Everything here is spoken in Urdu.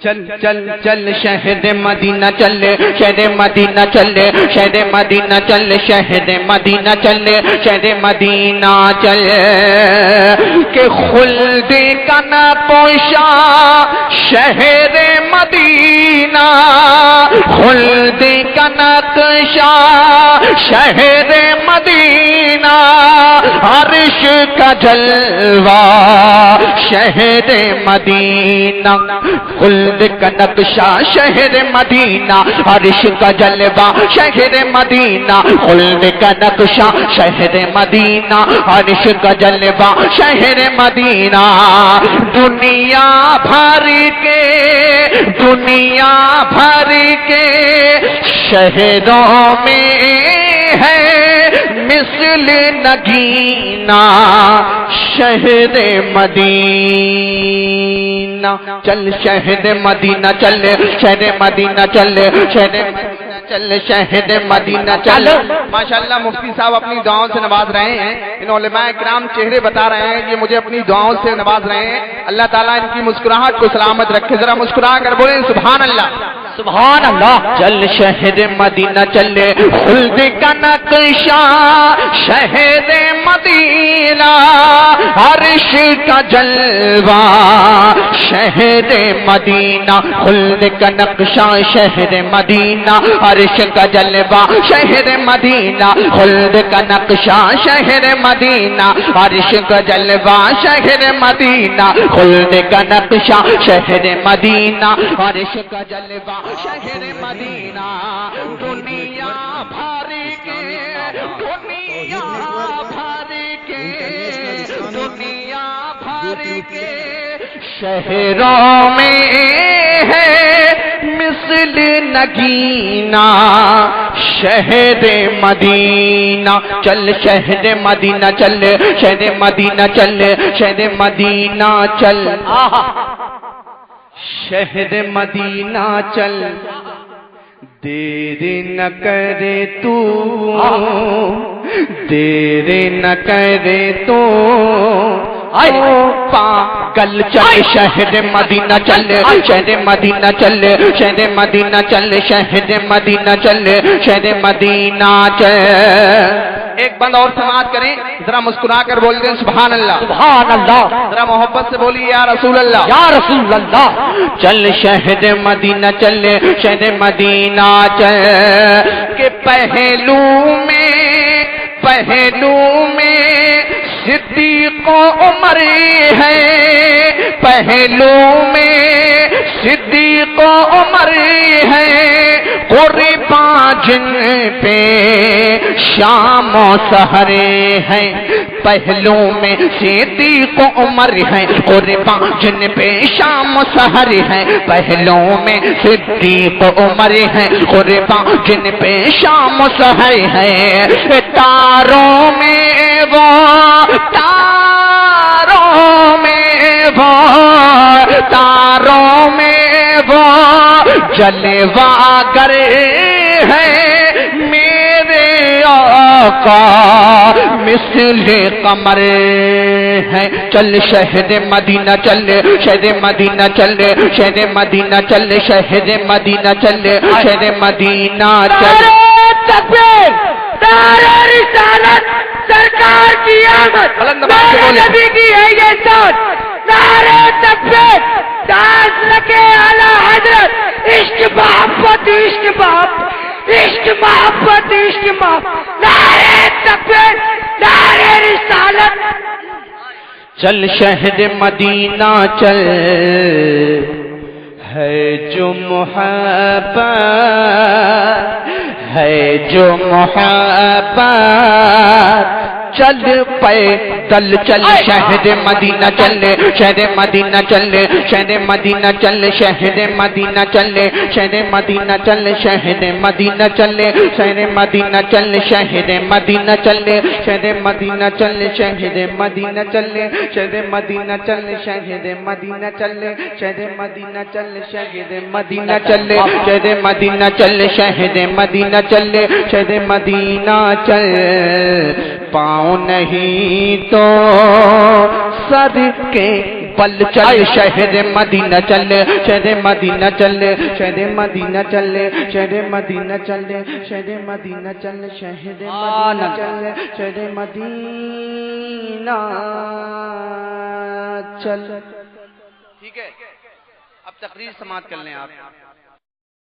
چل چل چل شہر مدینہ چل شہر مدینہ چل شہر مدینہ چل شہر مدینہ چل شہر مدینہ چل کہ خلد کا نقشہ شہر مدینہ خلد کا نقشہ شہر مدینہ عرش کا جلوہ شہر مدینہ خلد کا نقشہ شہر مدینہ عرش کا جلوہ شہر مدینہ خلد کا نقشہ شہر مدینہ عرش کا جلوہ شہر مدینہ دنیا بھر کے شہروں میں ہے مثل نگینہ شہر مدینہ چل شہر مدینہ چل شہر مدینہ چل شہر مدینہ چل شہر مدینہ چل ماشاءاللہ مفتی صاحب اپنی دعاؤں سے نواز رہے ہیں. ان علماء کرام چہرے بتا رہے ہیں یہ مجھے اپنی دعاؤں سے نواز رہے ہیں. اللہ تعالیٰ ان کی مسکراہٹ کو سلامت رکھے. ذرا مسکرا کر بولیں سبحان اللہ سبحان اللہ. چل شہر مدینہ چل خلد کا نقشہ شہر مدینہ عرش کا جلوہ شہر مدینہ خلد کا نقشہ شہر مدینہ عرش کا جلوہ شہر مدینہ خلد کا نقشہ شہر مدینہ عرش کا جلوہ شہر مدینہ خلد کا نقشہ شہر مدینہ عرش کا جلوہ شہر مدینہ دنیا بھر کے شہروں میں ہے مثل نگینہ شہر مدینہ چل شہر مدینہ چل شہر مدینہ چل شہر مدینہ چل شہر مدینہ چل دیر نہ کرے تو دیر نہ کرے تو پاگل چل شہر مدینہ چل شہر مدینہ چل شہر مدینہ چل شہر مدینہ چل شہر مدینہ چل. ایک بند اور سماعت کریں ذرا مسکرا کر بول دیں سبحان اللہ سبحان اللہ. ذرا محبت سے بولیے یا رسول اللہ یا رسول اللہ. چل شہر مدینہ چل شہر مدینہ چل کہ پہلو میں صدیق و عمر ہے پہلو میں صدیق و عمر ہے قربان جن پہ شام و سحر ہے پہلو میں صدیق و عمر ہے قربان جن پہ شام و سحر ہے پہلو میں صدیق و عمر ہے قربان جن پہ شام و سحر ہے تاروں میں وہ جلوہ گر ہے میرے آقا مثل قمر ہے چل شہر مدینہ چل شہر مدینہ چل شہر مدینہ چل شہر مدینہ چل شہر مدینہ چل. نعرہ رسالت سرکار کی آمد نعرہ نبی کی ہے یہ ساتھ نعرہ تکبیر داس لکے اعلی حضرت عشق محبت عشق محبت عشق محبت عشق محبت نعرہ تکبیر نعرہ رسالت. چل شہر مدینہ چل ہے جو محبت ہے جو محبت چل پیدل چل شہر مدینہ چل شہر مدینہ چل شہر مدینہ چل شہر مدینہ چل شہر مدینہ چل شہر مدینہ چل شہر مدینہ چل شہر مدینہ چل شہر مدینہ چل شہر مدینہ چل شہر مدینہ چل شہر مدینہ چل شہر مدینہ چل شہر مدینہ چل شہر مدینہ چل شہر مدینہ چل شہر مدینہ چل پاؤں نہیں تو سر کے پل چل شہر مدینہ چل شہر مدینہ چل شہر مدینہ چل شہر مدینہ چل شہر مدینہ چل شہر مدینہ چل شہر مدینہ چل. ٹھیک ہے اب تقریر سماعت کر لیں آپ.